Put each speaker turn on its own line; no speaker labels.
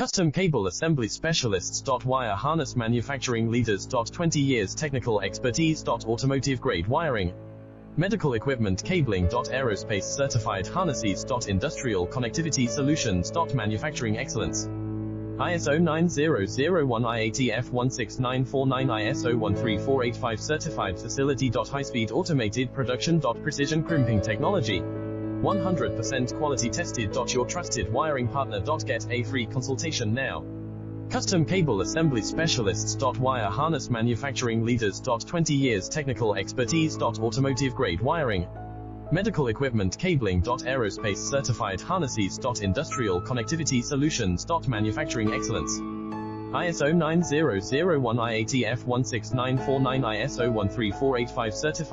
Custom Cable Assembly Specialists. Wire Harness Manufacturing Leaders. 20 years technical expertise. Automotive grade wiring, medical equipment cabling. Aerospace certified harnesses. Industrial connectivity solutions. Manufacturing excellence. ISO 9001 IATF 16949 ISO 13485 certified facility. High-speed automated production. Precision crimping technology, 100% quality tested. Your trusted wiring partner. Get a free consultation now. Custom Cable Assembly Specialists. Wire Harness Manufacturing Leaders. 20 years technical expertise. Automotive grade wiring, medical equipment cabling. Aerospace certified harnesses. Industrial connectivity solutions. Manufacturing excellence. ISO 9001 IATF 16949 ISO 13485 certified